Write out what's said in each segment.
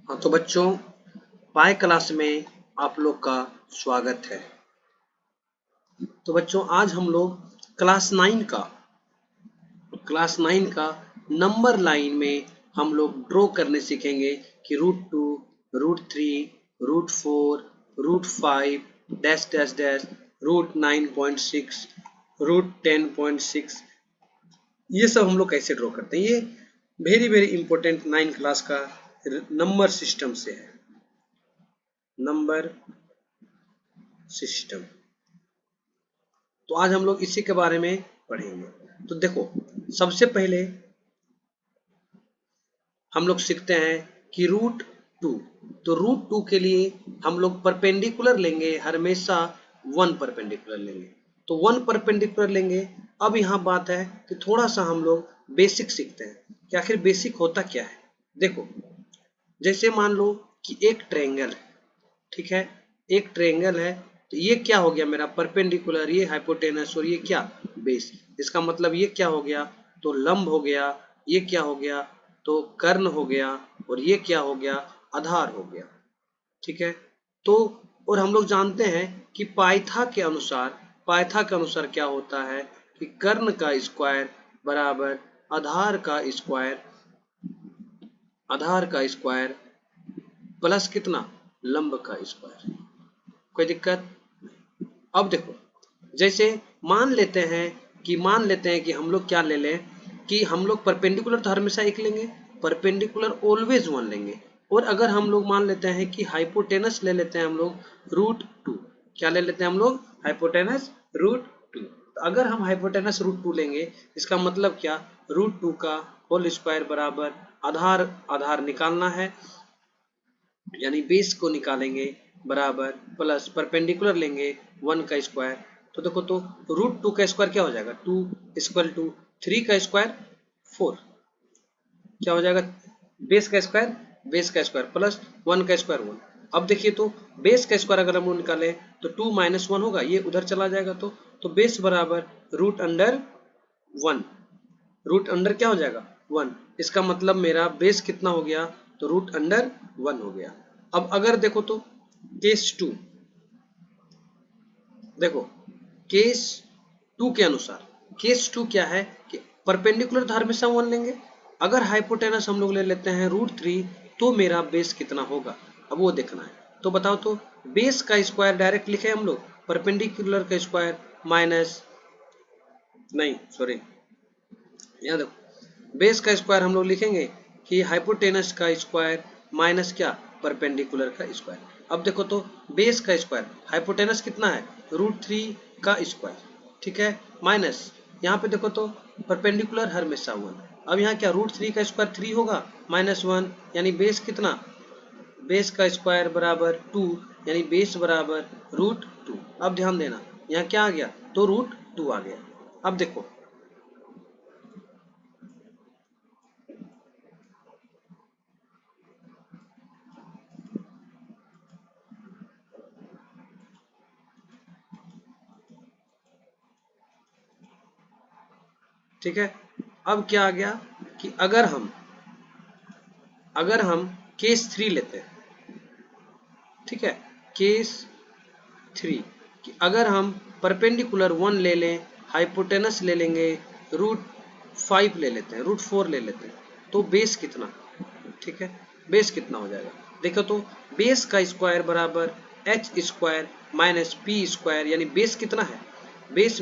हाँ तो बच्चों, पाई क्लास में आप लोग का स्वागत है। तो बच्चों, आज हम लोग क्लास 9 का नंबर लाइन में हम लोग ड्रॉ करने सीखेंगे कि √2, √3, √4, √5, डैश डैश डैश, √9.6, √10.6, ये सब हम लोग कैसे ड्रॉ करते हैं। ये वेरी वेरी इंपॉर्टेंट 9 क्लास का नंबर सिस्टम से है। नंबर सिस्टम, तो आज हम लोग इसी के बारे में पढ़ेंगे। तो देखो, सबसे पहले हम लोग सीखते हैं कि √2। तो √2 के लिए हम लोग परपेंडिकुलर लेंगे, हमेशा 1 परपेंडिकुलर लेंगे। तो 1 परपेंडिकुलर लेंगे। अब यहाँ बात है कि थोड़ा सा हम लोग बेसिक सीखते हैं कि आखिर बेसिक होता क्या है। देखो, जैसे मान लो कि एक ट्रायंगल है, ठीक है, एक ट्रायंगल है। तो ये क्या हो गया मेरा परपेंडिकुलर, ये हाइपोटेनस और ये क्या बेस। इसका मतलब ये क्या हो गया, तो लंब हो गया। ये क्या हो गया, तो कर्ण हो गया। और ये क्या हो गया, आधार हो गया। ठीक है। तो और हम लोग जानते हैं कि पाइथा के अनुसार क्या होता है कि कर्ण का स्क्वायर बराबर आधार का स्क्वायर प्लस कितना, लंब का स्क्वायर। कोई दिक्कत। अब देखो, जैसे मान लेते हैं कि हम लोग क्या ले लें कि हम लोग परपेंडिकुलर तो हमेशा एक लेंगे, परपेंडिकुलर ऑलवेज 1 लेंगे। और अगर हम लोग मान लेते हैं कि हाइपोटेनस ले लेते हैं हम लोग √2। क्या ले लेते हैं हम लोग, हाइपोटेनस √2। तो अगर हम हाइपोटेनस √2 लेंगे, इसका मतलब क्या, √2 का होल स्क्वायर बराबर आधार निकालना है, यानी बेस को निकालेंगे बराबर प्लस परपेंडिकुलर लेंगे 1 का स्क्वायर। तो देखो, तो √2 का स्क्वायर क्या हो जाएगा, 2 इक्वल टू 3 का स्क्वायर 4। क्या हो जाएगा, बेस का स्क्वायर प्लस 1 का स्क्वायर 1। अब देखिए, तो बेस का स्क्वायर अगर हम निकालें तो 2 - 1 होगा, ये उधर चला जाएगा। तो बेस बराबर √1। रूट अंडर क्या हो जाएगा, 1। इसका मतलब मेरा बेस कितना हो गया, तो √1 हो गया। अब अगर देखो तो केस 2, देखो केस 2 के अनुसार, केस 2 क्या है कि परपेंडिकुलर तो हमेशा 1 लेंगे। अगर हाइपोटेनस हम लोग ले लेते हैं √3, तो मेरा बेस कितना होगा, अब वो देखना है। तो बताओ, तो बेस का स्क्वायर डायरेक्ट लिखे हम लोग, परपेंडिकुलर का स्क्वायर माइनस, नहीं सॉरी, यहाँ देखो, बेस का स्क्वायर हम लोग लिखेंगे कि हाइपोटेनस का स्क्वायर माइनस क्या, परपेंडिकुलर का स्क्वायर। अब देखो, तो बेस का स्क्वायर, हाइपोटेनस कितना है, √3 का स्क्वायर, ठीक है, माइनस यहाँ पे देखो तो परपेंडिकुलर हमेशा 1। अब यहाँ क्या, √3 का स्क्वायर 3 होगा, -1, यानी बेस कितना, बेस का स्क्वायर बराबर 2, यानी बेस बराबर √2। अब ध्यान देना, यहाँ क्या आ गया, तो √2 आ गया। अब देखो, ठीक है। अब क्या आ गया कि अगर हम केस 3 लेते हैं, ठीक है, केस 3 कि अगर हम परपेंडिकुलर 1 ले लें, हाइपोटेनस ले लेंगे √5 ले लेते हैं, √4 ले लेते हैं, तो बेस कितना, ठीक है, बेस कितना हो जाएगा। देखो, तो बेस का स्क्वायर बराबर h square minus P square, यानी बेस कितना है, बेस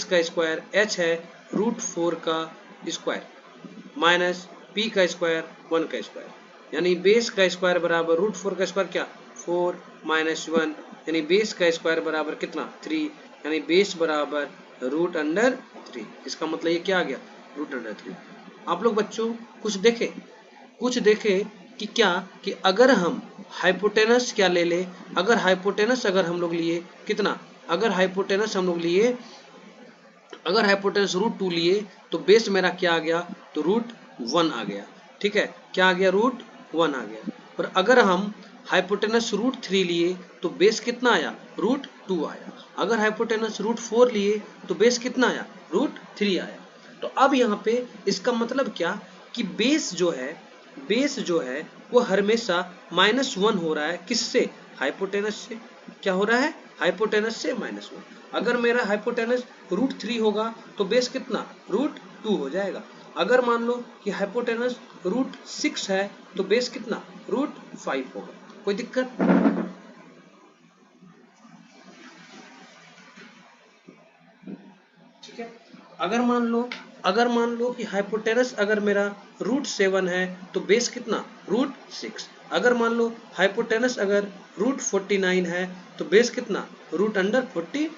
का स्क्वायर h है, √4 का स्क्वायर माइनस पी का स्क्वायर 1 का स्क्वायर, यानी बेस का स्क्वायर बराबर √4 का स्क्वायर क्या, 4 - 1, यानी बेस का स्क्वायर बराबर कितना, 3, यानी बेस बराबर √3। इसका मतलब ये क्या आ गया, √3। आप लोग बच्चों कुछ देखे कि क्या, कि अगर हम हाइपोटेनस क्या ले ले, अगर हम लोग लिए कितना, अगर हाइपोटेनस √2 लिए, तो बेस मेरा क्या आ गया, तो √1 आ गया, ठीक है, क्या आ गया, √1 आ गया। और अगर हम हाइपोटेनस √3 लिए, तो बेस कितना आया, √2 आया। अगर हाइपोटेनस √4 लिए, तो बेस कितना आया, √3 आया। तो अब यहाँ पे इसका मतलब क्या, कि बेस जो है बेस जो है वो हमेशा -1 हो रहा है, किससे? हाइपोटेनस से। क्या हो रहा है? हाइपोटेनस से -1। अगर मेरा हाइपोटेनस √3 होगा तो बेस कितना? √2 हो जाएगा। अगर मान लो कि हाइपोटेनस √6 है तो बेस कितना? √5 होगा। कोई दिक्कत? ठीक है। अगर मान लो कि हाइपोटेनस अगर मेरा √7 है तो बेस कितना? √6। अगर मान लो हाइपोटेनस अगर √49 है तो बेस कितना? √48।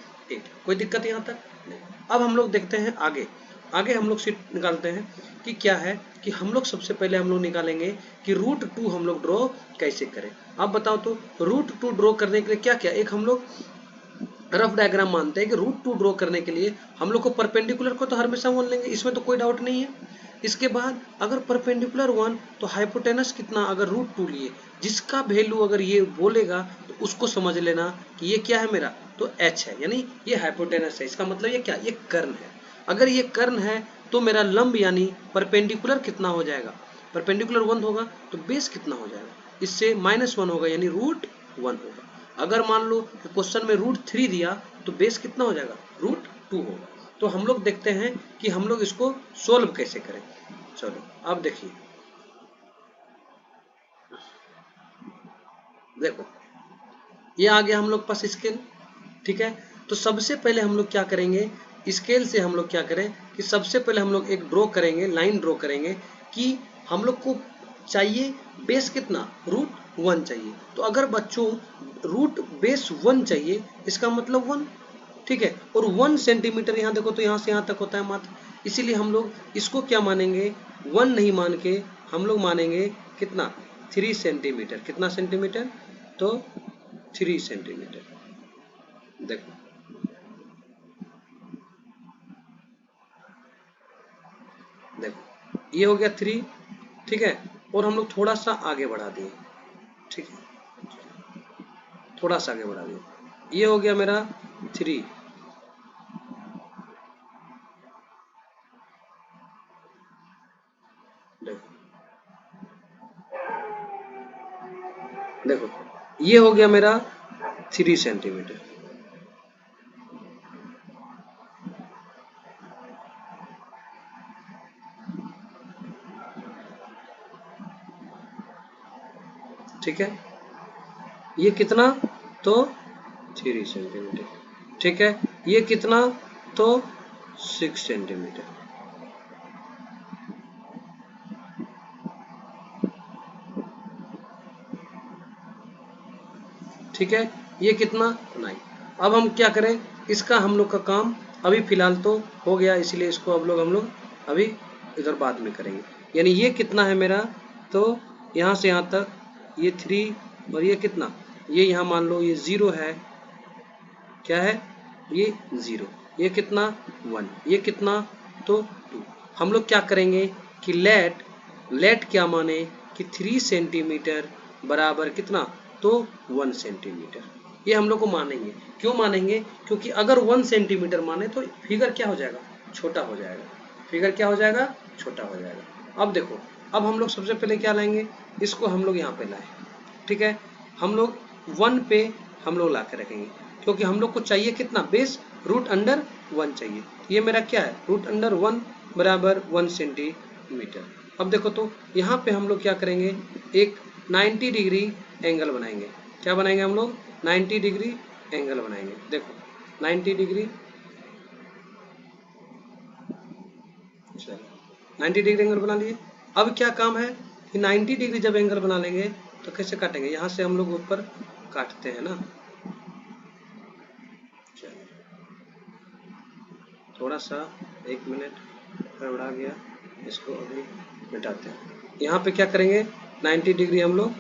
कोई दिक्कत यहाँ तक नहीं। अब हम लोग देखते हैं आगे। आगे हम लोग सीट निकालते हैं कि क्या है कि हम लोग सबसे पहले हम लोग निकालेंगे कि √2 हम लोग ड्रॉ कैसे करें। आप बताओ तो √2 ड्रॉ करने के लिए क्या क्या, एक हम लोग रफ डायग्राम मानते हैं कि √2 ड्रॉ करने के लिए हम लोग को परपेंडिकुलर को तो हमेशा 1 लेंगे, इसमें तो कोई डाउट नहीं है। इसके बाद अगर परपेंडिकुलर 1 तो हाइपोटेनस कितना अगर √2 लिए, जिसका वैल्यू अगर ये बोलेगा तो उसको समझ लेना कि ये क्या है मेरा, तो h है, यानी ये हाइपोटेनस है। इसका मतलब ये क्या? ये कर्ण है। अगर ये कर्ण है तो मेरा लंब यानी परपेंडिकुलर कितना हो जाएगा? परपेंडिकुलर 1 होगा तो बेस कितना हो जाएगा? इससे -1 होगा यानी √1 होगा। अगर मान लो कि क्वेश्चन में √3 दिया तो बेस कितना हो जाएगा? √2 होगा। तो हम लोग देखते हैं कि हम लोग इसको सोल्व कैसे करें। चलो अब देखिए, देखो ये आ गया हम लोग पास स्केल। ठीक है, तो सबसे पहले हम लोग क्या करेंगे, स्केल से हम लोग क्या करें कि सबसे पहले हम लोग एक ड्रॉ करेंगे, लाइन ड्रॉ करेंगे कि हम लोग को चाहिए बेस कितना? √1 चाहिए। तो अगर बच्चों रूट बेस 1 चाहिए, इसका मतलब 1। ठीक है, और 1 सेंटीमीटर यहाँ देखो तो यहाँ से यहाँ तक होता है मात्र, इसीलिए हम लोग इसको क्या मानेंगे? 1 नहीं मान के हम लोग मानेंगे कितना? 3 सेंटीमीटर। कितना सेंटीमीटर? तो 3 सेंटीमीटर। देखो देखो ये हो गया 3। ठीक है, और हम लोग थोड़ा सा आगे बढ़ा दिए। ठीक है, थोड़ा सा आगे बढ़ा दिए, ये हो गया मेरा 3। देखो देखो ये हो गया मेरा 3 सेंटीमीटर। ठीक है, ये कितना? तो 3 सेंटीमीटर। ठीक है, ये कितना? तो 6 सेंटीमीटर। ठीक है, ये कितना? 9। अब हम क्या करें, इसका हम लोग का काम अभी फिलहाल तो हो गया, इसलिए इसको हम लोग अभी इधर बाद में करेंगे। यानी ये कितना है मेरा? तो यहाँ से यहाँ तक ये 3 और ये कितना? ये यहाँ मान लो ये 0 है। क्या है? ये 0। ये कितना? 1। ये कितना? तो 2। हम लोग क्या करेंगे कि लेट क्या माने कि 3 सेंटीमीटर बराबर कितना? तो 1 सेंटीमीटर। ये हम लोग को मानेंगे। क्यों मानेंगे? क्योंकि अगर 1 सेंटीमीटर माने तो फिगर क्या हो जाएगा? छोटा हो जाएगा। फिगर क्या हो जाएगा? छोटा हो जाएगा। अब देखो, अब हम लोग सबसे पहले क्या लाएंगे, इसको हम लोग यहाँ पे लाए। ठीक है, हम लोग 1 पे हम लोग ला के रखेंगे, क्योंकि हम लोग को चाहिए कितना? बेस √1 चाहिए। ये मेरा क्या है? √1 बराबर 1 सेंटीमीटर। अब देखो तो यहाँ पे हम लोग क्या करेंगे, एक 90 डिग्री एंगल बनाएंगे। क्या बनाएंगे हम लोग? 90 डिग्री एंगल बनाएंगे। देखो 90 डिग्री, चलो 90 डिग्री एंगल बना लिए। अब क्या काम है कि 90 डिग्री जब एंगल बना लेंगे तो कैसे काटेंगे? यहाँ से हम लोग ऊपर काटते हैं ना। चलो थोड़ा सा 1 मिनट गड़बड़ा गया, इसको अभी मिटाते हैं। यहाँ पे क्या करेंगे, 90 डिग्री हम लोग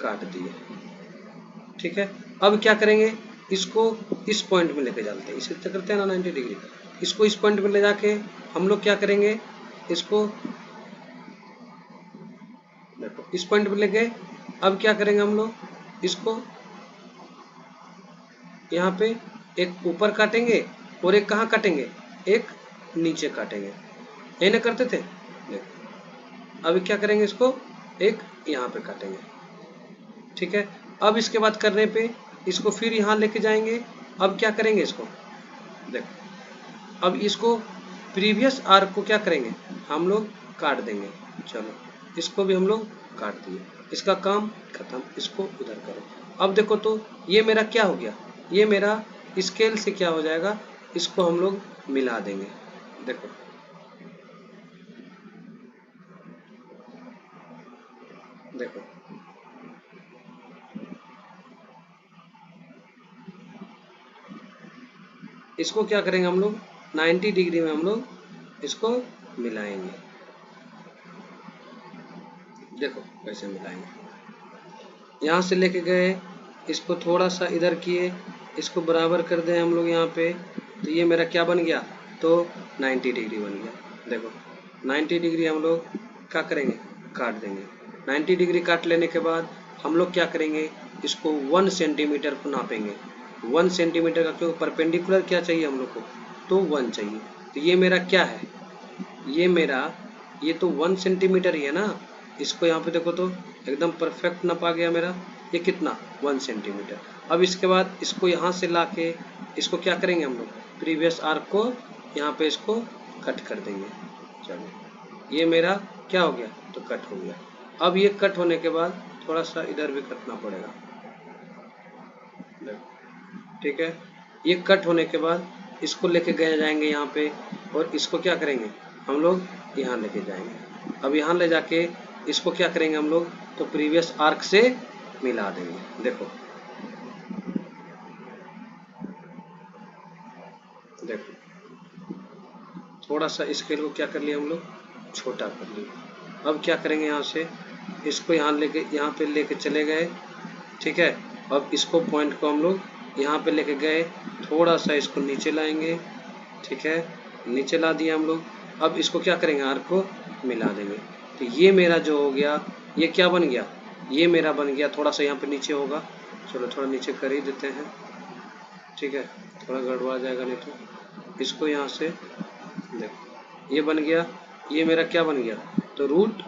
काट दिए। ठीक है, अब क्या करेंगे, इसको इस पॉइंट में लेके चलते हैं। इसे करते हैं ना 90 डिग्री, इसको इस पॉइंट में ले जाके हम लोग क्या करेंगे, इसको देखो इस पॉइंट पे लेके अब क्या करेंगे हम लोग, इसको यहाँ पे एक ऊपर काटेंगे और एक कहाँ काटेंगे, एक नीचे काटेंगे। यही ना करते थे। देखो अभी क्या करेंगे, इसको एक यहाँ पे काटेंगे, ठीक है। अब इसके बाद करने पे इसको फिर यहाँ लेके जाएंगे। अब क्या करेंगे, इसको देखो, अब इसको प्रीवियस आर्क को क्या करेंगे, हम लोग काट देंगे। चलो इसको भी हम लोग काट दिए, इसका काम खत्म, इसको उधर करो। अब देखो तो ये मेरा क्या हो गया, ये मेरा स्केल से क्या हो जाएगा, इसको हम लोग मिला देंगे। देखो देखो इसको क्या करेंगे हम लोग, 90 डिग्री में हम लोग इसको मिलाएंगे। देखो कैसे मिलाएंगे, यहाँ से लेके गए, इसको थोड़ा सा इधर किए, इसको बराबर कर दें हम लोग यहाँ पे, तो ये मेरा क्या बन गया, तो 90 डिग्री बन गया। देखो 90 डिग्री हम लोग क्या करेंगे, काट देंगे। 90 डिग्री काट लेने के बाद हम लोग क्या करेंगे, इसको 1 सेंटीमीटर को नापेंगे। 1 सेंटीमीटर का, क्यों, परपेंडिकुलर क्या चाहिए हम लोग को, तो 1 चाहिए। तो ये मेरा क्या है, ये मेरा, ये तो 1 सेंटीमीटर ही है ना। इसको यहाँ पे देखो तो एकदम परफेक्ट नपा गया मेरा, ये कितना, 1 सेंटीमीटर। अब इसके बाद इसको यहाँ से ला के इसको क्या करेंगे हम लोग, प्रीवियस आर्क को यहाँ पे इसको कट कर देंगे। चलो ये मेरा क्या हो गया, तो कट हो गया। अब ये कट होने के बाद थोड़ा सा इधर भी कटना पड़ेगा, ठीक है। ये कट होने के बाद इसको लेके गए जाएंगे यहाँ पे, और इसको क्या करेंगे हम लोग, यहाँ लेके जाएंगे। अब यहाँ ले जाके इसको क्या करेंगे हम लोग, तो प्रीवियस आर्क से मिला देंगे। देखो देखो थोड़ा सा स्केल को क्या कर लिया हम लोग, छोटा कर लिया। अब क्या करेंगे, यहाँ से इसको यहाँ पे लेके चले गए, ठीक है। अब इसको पॉइंट को हम लोग यहाँ पे लेके गए, थोड़ा सा इसको नीचे लाएंगे, ठीक है, नीचे ला दिया हम लोग। अब इसको क्या करेंगे, आर्क को मिला देंगे। तो ये मेरा जो हो गया, ये क्या बन गया, ये मेरा बन गया, थोड़ा सा यहाँ पे नीचे होगा, चलो थोड़ा नीचे कर ही देते हैं, ठीक है, थोड़ा गड़बड़ा जाएगा नहीं तो। इसको यहाँ से देखो, ये बन गया, ये मेरा क्या बन गया, तो रूट,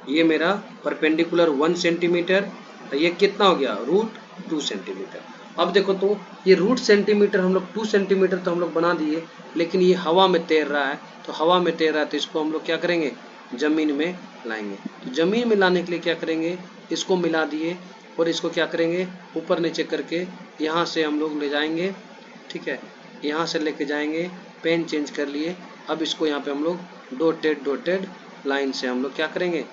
ये मेरा परपेंडिकुलर 1 सेंटीमीटर, ये कितना हो गया, रूट 2 सेंटीमीटर। अब देखो तो ये रूट सेंटीमीटर हम लोग 2 सेंटीमीटर तो हम लोग बना दिए, लेकिन ये हवा में तैर रहा है, तो हवा में तैर रहा है तो इसको हम लोग क्या करेंगे, जमीन में लाएंगे। तो जमीन में लाने के लिए क्या करेंगे, इसको मिला दिए, और इसको क्या करेंगे, ऊपर नीचे करके यहाँ से हम लोग ले जाएंगे, ठीक है, यहाँ से लेके जाएंगे, पेन चेंज कर लिए। अब इसको यहाँ पे हम लोग डॉटेड डॉटेड लाइन से हम लोग क्या करेंगे,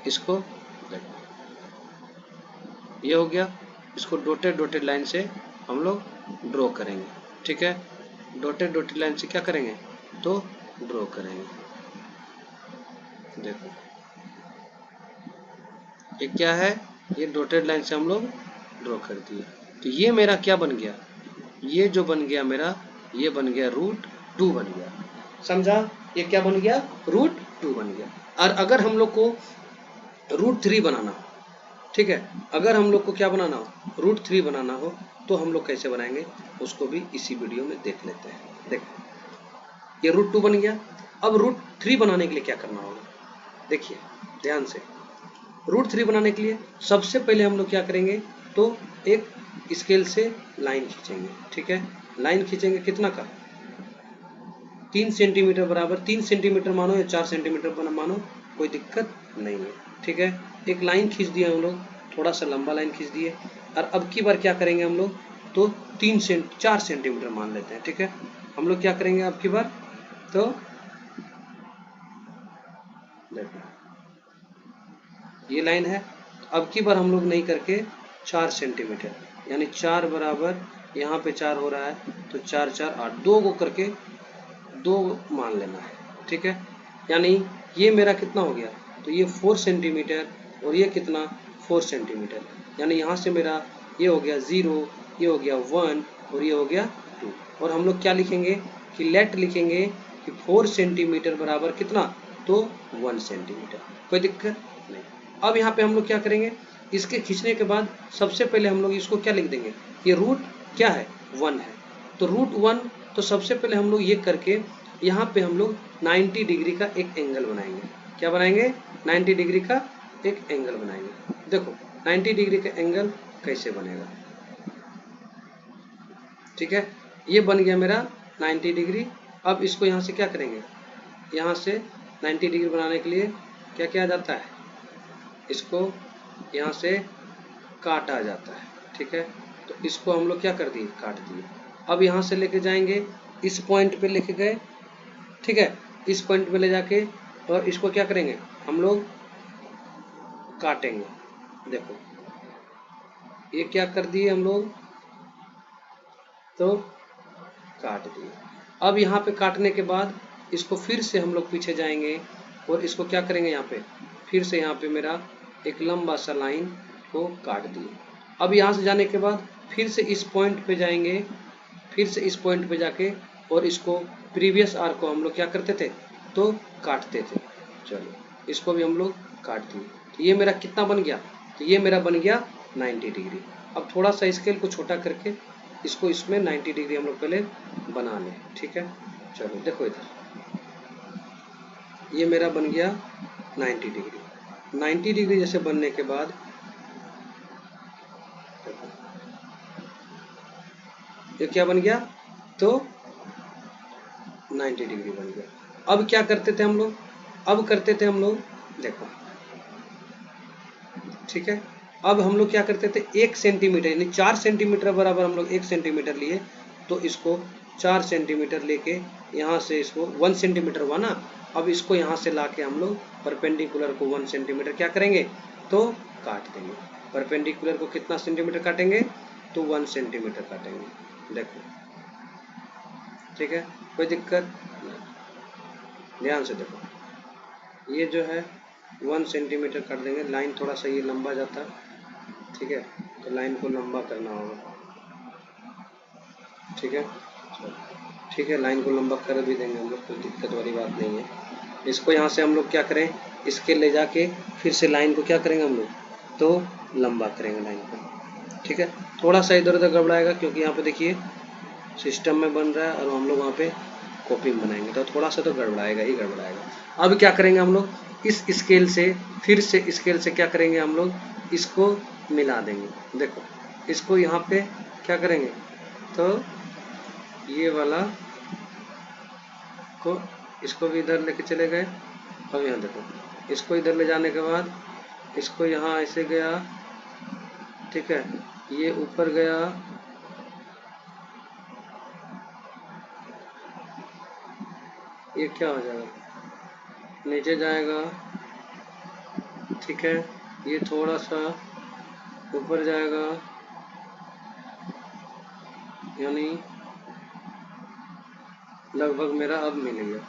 इसको देखो ये हो गया, इसको डॉटेड डॉटेड लाइन से हम लोग ड्रॉ करेंगे, ठीक है। डॉटेड डॉटेड लाइन से क्या करेंगे, तो ड्रॉ करेंगे। देखो ये क्या है, ये डॉटेड लाइन से हम लोग ड्रॉ कर दिए। तो ये मेरा क्या बन गया, ये जो बन गया मेरा, ये बन गया रूट 2 बन गया, समझा। ये क्या बन गया, रूट 2 बन गया। और अगर हम लोग को रूट 3 बनाना हो, ठीक है, अगर हम लोग को क्या बनाना हो, रूट 3 बनाना हो, तो हम लोग कैसे बनाएंगे, उसको भी इसी वीडियो में देख लेते हैं। देखो ये रूट 2 बन गया। अब रूट 3 बनाने के लिए क्या करना होगा, देखिए ध्यान से। रूट 3 बनाने के लिए सबसे पहले हम लोग क्या करेंगे, तो एक स्केल से लाइन खींचेंगे, ठीक है। लाइन खींचेंगे कितना का, 3 सेंटीमीटर बराबर, 3 सेंटीमीटर मानो या 4 सेंटीमीटर मानो, कोई दिक्कत नहीं है, ठीक है। एक लाइन खींच दिया हम लोग, थोड़ा सा लंबा लाइन खींच दिए। और अब की बार क्या करेंगे हम लोग, तो 4 सेंटीमीटर मान लेते हैं, ठीक है। हम लोग क्या करेंगे अब की बार, तो देखो ये लाइन है, अब की बार हम लोग नहीं करके 4 सेंटीमीटर, यानी 4 बराबर, यहाँ पे 4 हो रहा है, तो 4 4 8, 2 को करके 2 मान लेना है, ठीक है। यानी ये मेरा कितना हो गया, तो ये 4 सेंटीमीटर, और ये कितना, 4 सेंटीमीटर, यानी यहाँ से मेरा ये हो गया 0, ये हो गया 1, और ये हो गया 2। और हम लोग क्या लिखेंगे, कि लेट लिखेंगे कि 4 सेंटीमीटर बराबर कितना, तो 1 सेंटीमीटर, कोई दिक्कत नहीं। अब यहाँ पे हम लोग क्या करेंगे, इसके खींचने के बाद सबसे पहले हम लोग इसको क्या लिख देंगे, ये रूट क्या है, 1 है, तो रूट 1, तो सबसे पहले हम लोग ये करके यहाँ पे हम लोग 90 डिग्री का एक एंगल बनाएंगे। क्या बनाएंगे, 90 डिग्री का एक एंगल बनाएंगे। देखो 90 डिग्री का एंगल कैसे बनेगा। ठीक है, ये बन गया मेरा 90 डिग्री। अब इसको यहाँ से क्या करेंगे, यहाँ से 90 डिग्री बनाने के लिए क्या किया जाता है, इसको यहाँ से काटा जाता है। ठीक है, तो इसको हम लोग क्या कर दिए, काट दिए। अब यहाँ से लेके जाएंगे इस पॉइंट पे लेके गए। ठीक है, इस पॉइंट पे ले जाके और इसको क्या करेंगे हम लोग, काटेंगे। देखो ये क्या कर दिए हम लोग, तो काट दिए। अब यहाँ पे काटने के बाद इसको फिर से हम लोग पीछे जाएंगे और इसको क्या करेंगे, यहाँ पे फिर से यहाँ पे मेरा एक लंबा सा लाइन को काट दिए। अब यहाँ से जाने के बाद फिर से इस पॉइंट पे जाएंगे, फिर से इस पॉइंट पे जाके और इसको प्रीवियस आर्क को हम लोग क्या करते थे, तो काटते थे। चलो इसको भी हम लोग काट दिए। तो ये मेरा कितना बन गया, तो ये मेरा बन गया 90 डिग्री। अब थोड़ा सा स्केल को छोटा करके इसको इसमें 90 डिग्री हम लोग पहले बना लें। ठीक है, चलो देखो इधर ये मेरा बन गया 90 डिग्री। 90 डिग्री जैसे बनने के बाद ये क्या बन गया, तो 90 डिग्री बन गया। अब क्या करते थे हम लोग, अब करते थे हम लोग, देखो ठीक है, अब हम लोग क्या करते थे, 1 सेंटीमीटर यानी 4 सेंटीमीटर बराबर हम लोग 1 सेंटीमीटर लिए, तो इसको 4 सेंटीमीटर लेके यहाँ से इसको 1 सेंटीमीटर हुआ ना। अब इसको यहाँ से लाके हम लोग परपेंडिकुलर को 1 सेंटीमीटर क्या करेंगे, तो काट देंगे। परपेंडिकुलर को कितना सेंटीमीटर काटेंगे, तो 1 सेंटीमीटर काटेंगे। देखो ठीक है, कोई दिक्कत नहीं। ध्यान से देखो, ये जो है 1 सेंटीमीटर काट देंगे। लाइन थोड़ा सा ये लंबा जाता है। ठीक है, तो लाइन को लंबा करना होगा। ठीक है, ठीक है, लाइन को लंबा कर भी देंगे हम लोग, कोई दिक्कत वाली बात नहीं है। इसको यहाँ से हम लोग क्या करें, इसके ले जाके फिर से लाइन को क्या करेंगे हम लोग, तो लंबा करेंगे लाइन को। ठीक है, थोड़ा सा इधर उधर गड़बड़ाएगा क्योंकि यहाँ पे देखिए सिस्टम में बन रहा है और हम लोग वहाँ पे कॉपी में बनाएंगे, तो थोड़ा सा तो गड़बड़ाएगा ही गड़बड़ाएगा। अब क्या करेंगे हम लोग, इस स्केल से फिर से स्केल से क्या करेंगे हम लोग, इसको मिला देंगे। देखो इसको यहाँ पे क्या करेंगे, तो ये वाला को इसको भी इधर लेके चले गए। अब यहाँ देखो इसको इधर ले जाने के बाद इसको यहाँ ऐसे गया। ठीक है, ये ऊपर गया, ये क्या हो जाएगा, नीचे जाएगा। ठीक है, ये थोड़ा सा ऊपर जाएगा, यानी लगभग मेरा अब मिल गया।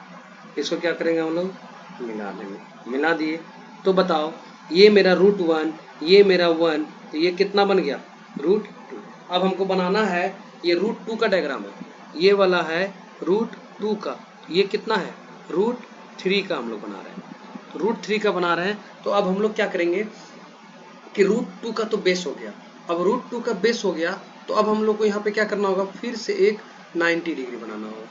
इसको क्या करेंगे हम लोग, मिला देंगे। मिला दिए, तो बताओ ये मेरा √1, ये मेरा 1, तो ये कितना बन गया, √2। अब हमको बनाना है ये √2 का डायग्राम है, ये वाला है √2 का, ये कितना है, √3 का हम लोग बना रहे हैं। √3 का बना रहे हैं, तो अब हम लोग क्या करेंगे कि √2 का तो बेस हो गया। अब √2 का बेस हो गया, तो अब हम लोग को यहाँ पे क्या करना होगा, फिर से एक 90 डिग्री बनाना होगा।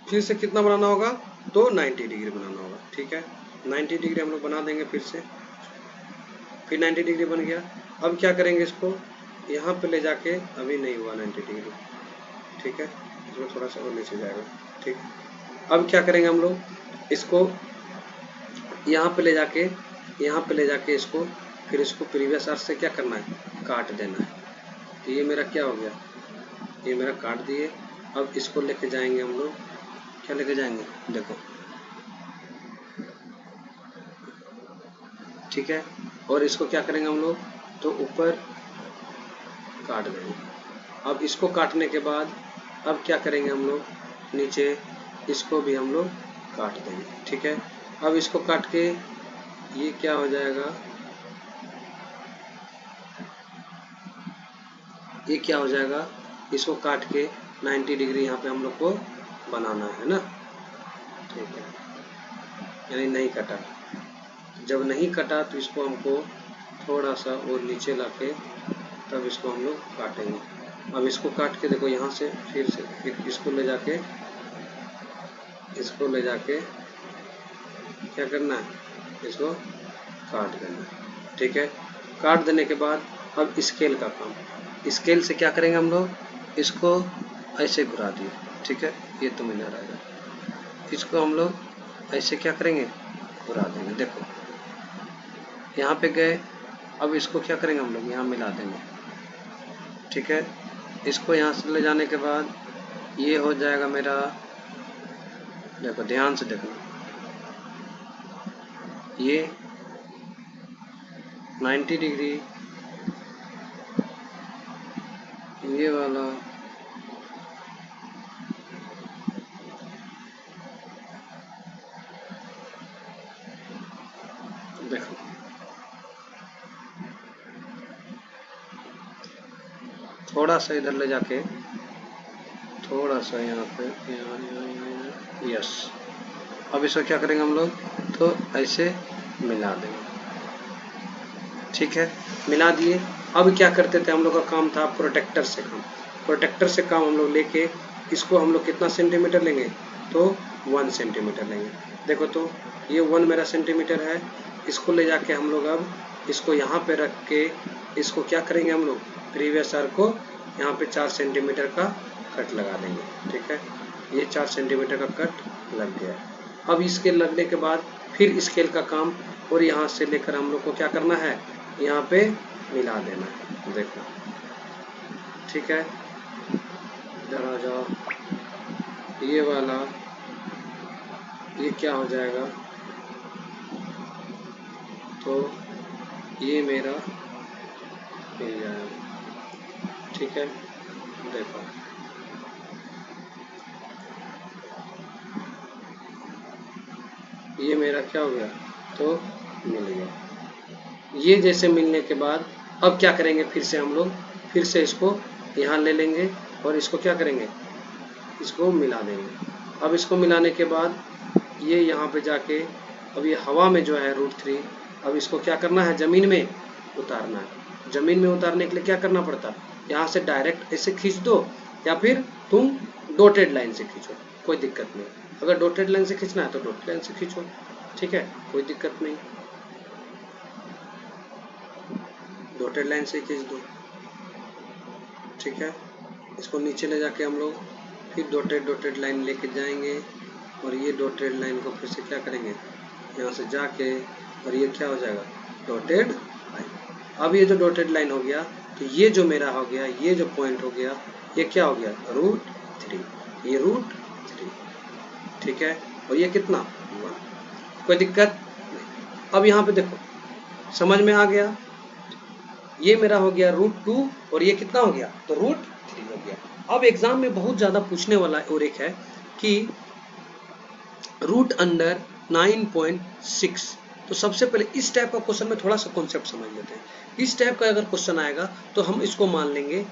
फिर से कितना बनाना होगा, तो 90 डिग्री बनाना होगा। ठीक है, 90 डिग्री हम लोग बना देंगे फिर से। फिर 90 डिग्री बन गया। अब क्या करेंगे, इसको यहाँ पे ले जाके, अभी नहीं हुआ 90 डिग्री। ठीक है, इसमें थोड़ा सा और नीचे जाएगा। ठीक, अब क्या करेंगे हम लोग, इसको यहाँ पे ले जाके, यहाँ पे ले जाके इसको फिर इसको प्रीवियस आर्क से क्या करना है, काट देना है। तो ये मेरा क्या हो गया, ये मेरा काट दिए। अब इसको लेके जाएंगे हम लोग, क्या लेके जाएंगे, देखो ठीक है, और इसको क्या करेंगे हम लोग, तो ऊपर काट देंगे। अब इसको काटने के बाद अब क्या करेंगे हम लोग, नीचे इसको भी हम लोग काट देंगे। ठीक है, अब इसको काट के ये क्या हो जाएगा, ये क्या हो जाएगा, इसको काट के 90 डिग्री यहाँ पे हम लोग को बनाना है ना। ठीक है, यानी नहीं कटा, जब नहीं कटा तो इसको हमको थोड़ा सा और नीचे लाके तब इसको हम लोग काटेंगे। अब इसको काट के देखो यहाँ से फिर से फिर इसको ले जाके, इसको ले जाके क्या करना है, इसको काट देना, ठीक है। काट देने के बाद अब स्केल का काम, स्केल से क्या करेंगे हम लोग, इसको ऐसे घुरा दिए, ठीक है, ये तो मिला रहेगा, इसको हम लोग ऐसे क्या करेंगे, घुरा देंगे। देखो यहाँ पे गए, अब इसको क्या करेंगे हम लोग, यहाँ मिला देंगे, ठीक है। इसको यहाँ से ले जाने के बाद ये हो जाएगा मेरा, देखो ध्यान से देखना, ये 90 डिग्री, ये वाला देखो, थोड़ा सा इधर ले जाके, थोड़ा सा यहाँ पे, यहाँ यस। अब इसको क्या करेंगे हम लोग, तो ऐसे मिला देंगे, ठीक है, मिला दिए। अब क्या करते थे, हम लोग का काम था प्रोटेक्टर से काम, प्रोटेक्टर से काम हम लोग लेके इसको हम लोग कितना सेंटीमीटर लेंगे, तो 1 सेंटीमीटर लेंगे। देखो तो ये 1 मेरा सेंटीमीटर है, इसको ले जाके हम लोग अब इसको यहाँ पे रख के इसको क्या करेंगे हम लोग, प्रीवियस आर्क को यहाँ पे 4 सेंटीमीटर का कट लगा देंगे, ठीक है। ये 4 सेंटीमीटर का कट लग गया। अब इसके लगने के बाद फिर स्केल का काम, और यहाँ से लेकर हम लोग को क्या करना है, यहाँ पे मिला देना है, देखो, ठीक है। इधर आ जाओ, ये वाला ये क्या हो जाएगा, तो ये मेरा मिल जाएगा, ठीक है। देखो ये मेरा क्या हो गया, तो मिल गया। ये जैसे मिलने के बाद अब क्या करेंगे, फिर से हम लोग फिर से इसको यहाँ ले लेंगे और इसको क्या करेंगे, इसको मिला देंगे। अब इसको मिलाने के बाद ये यहाँ पे जाके अब ये हवा में जो है √3, अब इसको क्या करना है, ज़मीन में उतारना है। ज़मीन में उतारने के लिए क्या करना पड़ता है, यहाँ से डायरेक्ट ऐसे खींच दो, या फिर तुम डॉटेड लाइन से खींचो, कोई दिक्कत नहीं। अगर डॉटेड लाइन से खींचना है तो डॉटेड लाइन से खींचो, ठीक है, कोई दिक्कत नहीं, डॉटेड लाइन से खींच दो, ठीक है। इसको नीचे ले जाके हम लोग फिर डॉटेड लाइन लेके जाएंगे, और ये डॉटेड लाइन को फिर से क्या करेंगे, यहाँ से जाके, और ये क्या हो जाएगा, डॉटेड लाइन। अब ये जो डॉटेड लाइन हो गया, तो ये जो मेरा हो गया, ये जो पॉइंट हो गया, ये क्या हो गया, √3, ये √3, ठीक है। और ये कितना, 1, कोई दिक्कत नहीं। अब यहाँ पे देखो, समझ में आ गया, ये मेरा हो गया √2, और ये कितना हो गया, तो √3 हो गया। अब एग्जाम में बहुत ज़्यादा पूछने वाला और एक है कि √9.6, तो सबसे पहले इस टाइप का क्वेश्चन में थोड़ा सा कॉन्सेप्ट समझ लेते हैं। इस टाइप का अगर क्वेश्चन आएगा तो हम इसको मान लेंगे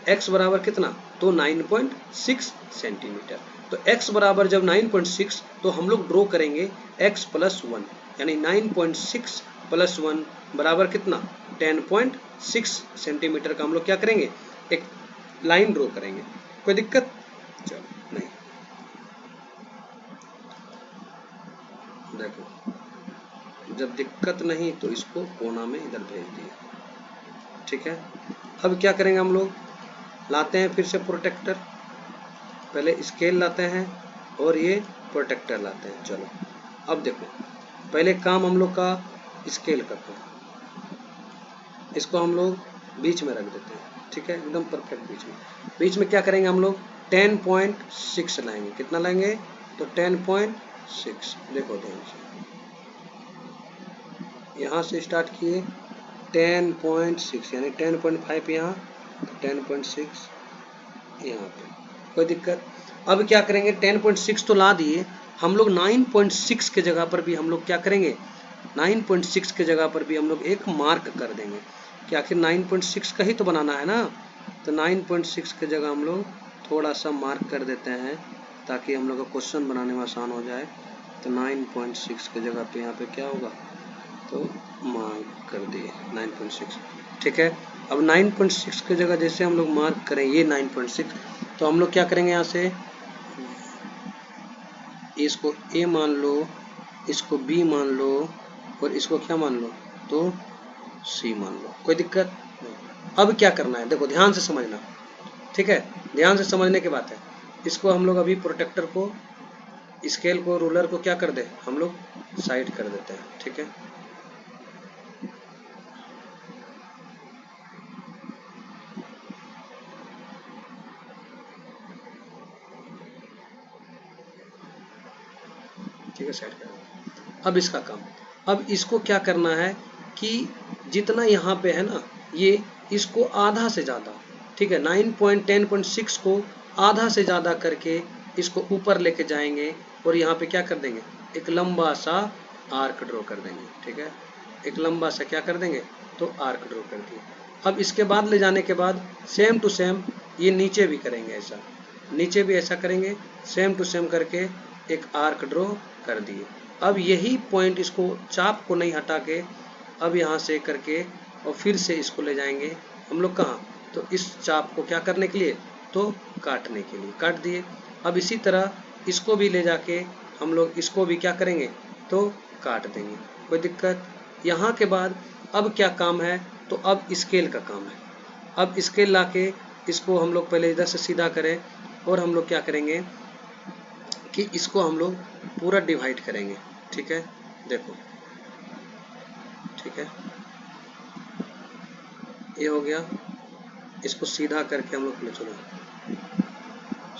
x बराबर कितना, तो 9.6 सेंटीमीटर। तो x बराबर जब 9.6, तो हम लोग ड्रॉ करेंगे x + 1, यानी 9.6 + 1 बराबर कितना, 10.6 सेंटीमीटर का हम लोग क्या करेंगे, एक लाइन ड्रॉ करेंगे। कोई दिक्कत, चलो नहीं, देखो जब दिक्कत नहीं तो इसको कोना में इधर भेज दिए, ठीक है। अब क्या करेंगे हम लोग, लाते हैं फिर से प्रोटेक्टर, पहले स्केल लाते हैं और ये प्रोटेक्टर लाते हैं। चलो अब देखो, पहले काम हम लोग का स्केल का था, इसको हम लोग बीच में रख देते हैं, ठीक है, एकदम परफेक्ट बीच में क्या करेंगे हम लोग, 10.6 लाएंगे। कितना लाएंगे, तो 10.6, देखो ध्यान से, यहाँ से स्टार्ट किए 10.6, यानी 10.5 यहाँ, 10.6 यहाँ पे, कोई दिक्कत। अब क्या करेंगे, 10.6 तो ला दिए, हम लोग 9.6 के जगह पर भी हम लोग क्या करेंगे, 9.6 के जगह पर भी हम लोग एक मार्क कर देंगे, कि आखिर 9.6 का ही तो बनाना है ना। तो 9.6 के जगह हम लोग थोड़ा सा मार्क कर देते हैं, ताकि हम लोग का क्वेश्चन बनाने में आसान हो जाए। तो 9.6 के जगह पे यहाँ पे क्या होगा, तो मार्क कर दिए 9.6, ठीक है। अब 9.6 की जगह जैसे हम लोग मार्क करें ये 9.6, तो हम लोग क्या करेंगे, यहाँ से इसको a मान लो, इसको B मान लो और इसको क्या मान लो, तो C मान लो, कोई दिक्कत नहीं। अब क्या करना है, देखो ध्यान से समझना, ठीक है, ध्यान से समझने की बात है। इसको हम लोग अभी प्रोटेक्टर को, स्केल को, रूलर को क्या कर दे, हम लोग साइड कर देते हैं, ठीक है। ठीक है, साइड कर दें। अब इसका काम, अब इसको क्या करना है कि जितना यहाँ पे है ना, ये इसको आधा से ज़्यादा, ठीक है, 9.10.6 को आधा से ज़्यादा करके इसको ऊपर लेके जाएंगे और यहाँ पे क्या कर देंगे, एक लंबा सा आर्क ड्रॉ कर देंगे, ठीक है, एक लंबा सा क्या कर देंगे, तो आर्क ड्रॉ कर दिए। अब इसके बाद ले जाने के बाद सेम टू सेम ये नीचे भी करेंगे, ऐसा नीचे भी ऐसा करेंगे, सेम टू सेम करके एक आर्क ड्रॉ कर दिए। अब यही पॉइंट, इसको चाप को नहीं हटा के अब यहाँ से करके और फिर से इसको ले जाएंगे हम लोग कहाँ, तो इस चाप को क्या करने के लिए, तो काटने के लिए, काट दिए। अब इसी तरह इसको भी ले जाके हम लोग इसको भी क्या करेंगे, तो काट देंगे, कोई दिक्कत। यहाँ के बाद अब क्या काम है, तो अब स्केल का काम है। अब स्केल लाके इसको हम लोग पहले इधर से सीधा करें और हम लोग क्या करेंगे कि इसको हम लोग पूरा डिवाइड करेंगे, ठीक है, देखो, ठीक है, ये हो गया। इसको सीधा करके हम लोग ले चलो,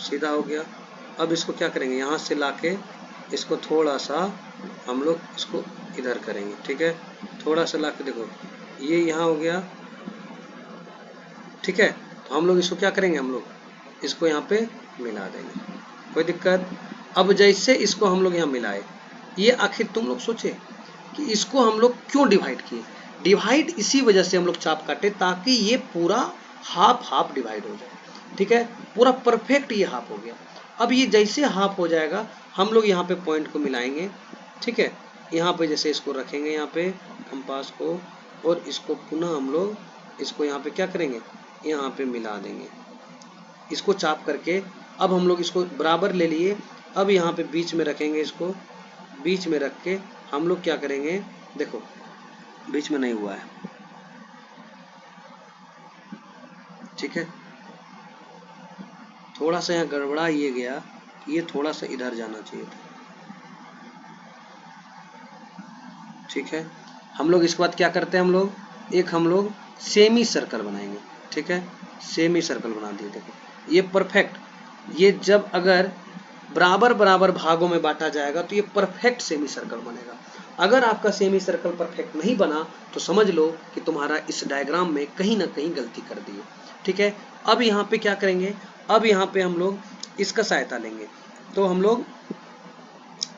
सीधा हो गया। अब इसको क्या करेंगे, यहाँ से लाके इसको थोड़ा सा हम लोग इसको इधर करेंगे, ठीक है, थोड़ा सा लाके देखो ये यहाँ हो गया, ठीक है। तो हम लोग इसको क्या करेंगे, हम लोग इसको यहाँ पे मिला देंगे, कोई दिक्कत। अब जैसे इसको हम लोग यहाँ मिलाए, ये आखिर तुम लोग सोचे कि इसको हम लोग क्यों डिवाइड किए। डिवाइड इसी वजह से हम लोग चाप काटे ताकि ये पूरा हाफ हाफ डिवाइड हो जाए, ठीक है, पूरा परफेक्ट ये हाफ हो गया। अब ये जैसे हाफ हो जाएगा हम लोग यहाँ पे पॉइंट को मिलाएंगे, ठीक है, यहाँ पे जैसे इसको रखेंगे यहाँ पे कंपास को, और इसको पुनः हम लोग इसको यहाँ पे क्या करेंगे, यहाँ पे मिला देंगे इसको चाप करके। अब हम लोग इसको बराबर ले लिए, अब यहाँ पे बीच में रखेंगे, इसको बीच में रख के हम लोग क्या करेंगे, देखो बीच में नहीं हुआ है, ठीक है, थोड़ा सा यहाँ गड़बड़ा ये गया, ये थोड़ा सा इधर जाना चाहिए था, ठीक है। हम लोग इसके बाद क्या करते हैं, हम लोग एक हम लोग सेमी सर्कल बनाएंगे, ठीक है, सेमी सर्कल बना दिए। देखो ये परफेक्ट, ये जब अगर बराबर बराबर भागों में बांटा जाएगा तो ये परफेक्ट सेमी सर्कल बनेगा। अगर आपका सेमी सर्कल परफेक्ट नहीं बना तो समझ लो कि तुम्हारा इस डायग्राम में कहीं ना कहीं गलती कर दी है, ठीक है। अब यहाँ पे क्या करेंगे, अब यहाँ पे हम लोग इसका सहायता लेंगे, तो हम लोग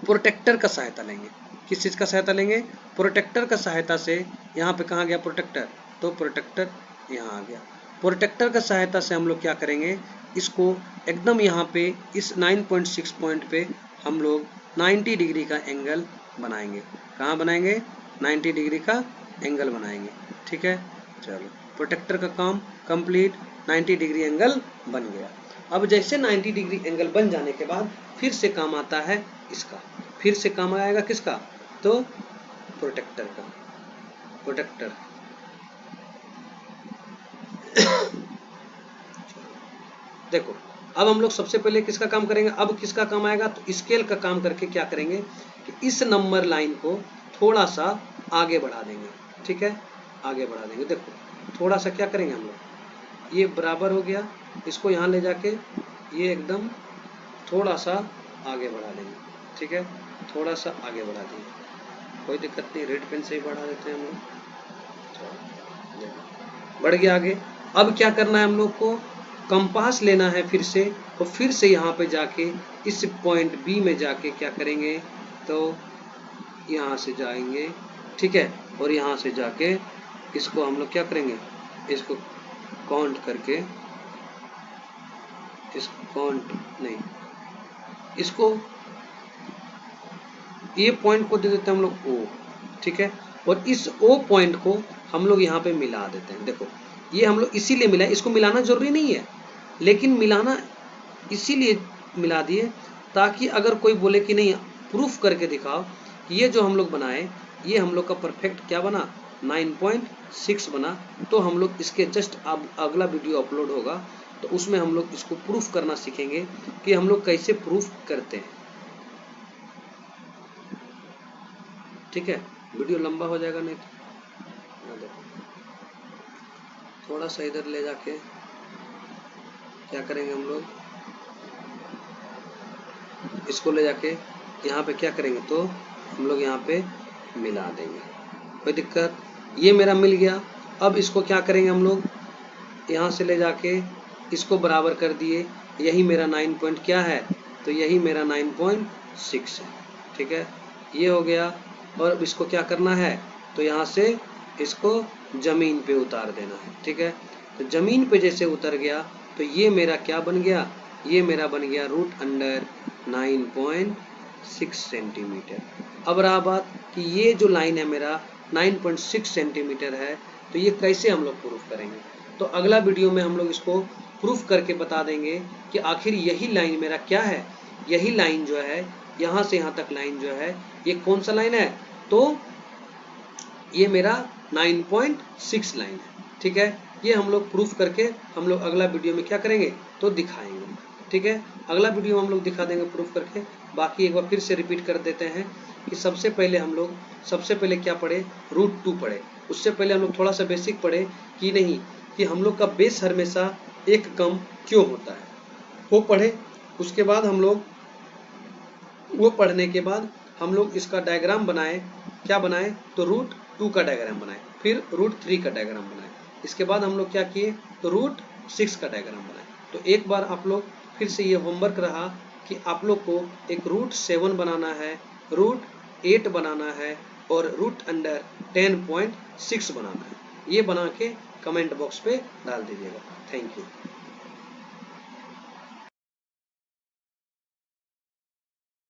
प्रोटेक्टर का सहायता लेंगे। किस चीज़ का सहायता लेंगे, प्रोटेक्टर का सहायता से। यहाँ पे कहाँ गया प्रोटेक्टर, तो प्रोटेक्टर यहाँ आ गया। प्रोटेक्टर का सहायता से हम लोग क्या करेंगे, इसको एकदम यहाँ पे इस 9.6 पॉइंट पे हम लोग 90 डिग्री का एंगल बनाएंगे। कहाँ बनाएंगे, 90 डिग्री का एंगल बनाएंगे, ठीक है। चलो प्रोटेक्टर का काम कंप्लीट, 90 डिग्री एंगल बन गया। अब जैसे 90 डिग्री एंगल बन जाने के बाद फिर से काम आता है इसका, फिर से काम आएगा किसका, तो प्रोटेक्टर का, प्रोटेक्टर। देखो अब हम लोग सबसे पहले किसका काम करेंगे, अब किसका काम आएगा, तो स्केल का काम करके क्या करेंगे कि इस नंबर लाइन को थोड़ा सा आगे बढ़ा देंगे, ठीक है, आगे बढ़ा देंगे। देखो थोड़ा सा क्या करेंगे हम लोग, ये बराबर हो गया, इसको यहाँ ले जाके ये एकदम थोड़ा सा आगे बढ़ा देंगे, ठीक है, थोड़ा सा आगे बढ़ा देंगे, कोई दिक्कत नहीं, रेड पेन से ही बढ़ा देते हैं हम लोग। बढ़ गया आगे। अब क्या करना है हम लोग को, कंपास लेना है फिर से, और फिर से यहाँ पे जाके इस पॉइंट बी में जाके क्या करेंगे, तो यहाँ से जाएंगे, ठीक है, और यहाँ से जाके इसको हम लोग क्या करेंगे, इसको काउंट करके, इसको काउंट नहीं, इसको ये पॉइंट को दे देते हैं हम लोग ओ, ठीक है, और इस ओ पॉइंट को हम लोग यहाँ पे मिला देते हैं। देखो ये हम लोग इसीलिए मिला, इसको मिलाना जरूरी नहीं है, लेकिन मिलाना इसीलिए मिला दिए ताकि अगर कोई बोले कि नहीं प्रूफ करके दिखाओ कि ये जो हम लोग बनाए ये हम लोग का परफेक्ट क्या बना 9.6 बना। तो हम लोग इसके जस्ट अब अगला वीडियो अपलोड होगा तो उसमें हम लोग इसको प्रूफ करना सीखेंगे कि हम लोग कैसे प्रूफ करते हैं। ठीक है, वीडियो लंबा हो जाएगा नहीं तो देखो थोड़ा सा इधर ले जाके क्या करेंगे हम लोग, इसको ले जाके यहाँ पे क्या करेंगे तो हम लोग यहाँ पे मिला देंगे, कोई दिक्कत। ये मेरा मिल गया। अब इसको क्या करेंगे हम लोग, यहाँ से ले जाके इसको बराबर कर दिए, यही मेरा 9 पॉइंट क्या है तो यही मेरा 9.6 है। ठीक है, ये हो गया। और अब इसको क्या करना है तो यहाँ से इसको जमीन पे उतार देना है। ठीक है, तो जमीन पे जैसे उतर गया तो ये मेरा क्या बन गया, ये मेरा बन गया रूट अंडर 9.6 सेंटीमीटर। अब रहा बात कि ये जो लाइन है मेरा 9.6 सेंटीमीटर है तो ये कैसे हम लोग प्रूफ करेंगे। तो अगला वीडियो में हम लोग इसको प्रूफ करके बता देंगे कि आखिर यही लाइन मेरा क्या है, यही लाइन जो है यहाँ से यहाँ तक लाइन जो है ये कौन सा लाइन है तो ये मेरा 9.6 लाइन है। ठीक है, ये हम लोग प्रूफ करके हम लोग अगला वीडियो में क्या करेंगे तो दिखाएंगे। ठीक है, अगला वीडियो में हम लोग दिखा देंगे प्रूफ करके। बाकी एक बार फिर से रिपीट कर देते हैं कि सबसे पहले क्या पढ़े, √2 पढ़े। उससे पहले हम लोग थोड़ा सा बेसिक पढ़े कि नहीं कि हम लोग का बेस हमेशा एक कम क्यों होता है, वो पढ़े। उसके बाद हम लोग वो पढ़ने के बाद हम लोग इसका डायग्राम बनाए, क्या बनाए तो √2 का डायग्राम बनाए, फिर √3 का डायग्राम बनाए। इसके बाद हम लोग क्या किए तो √6 का डायग्राम बनाए। तो एक बार आप लोग फिर से ये होमवर्क रहा कि आप लोग को एक √7 बनाना है, √8 बनाना है और रूट अंडर 10.6 बनाना है। ये बना के कमेंट बॉक्स पे डाल दीजिएगा। Thank you.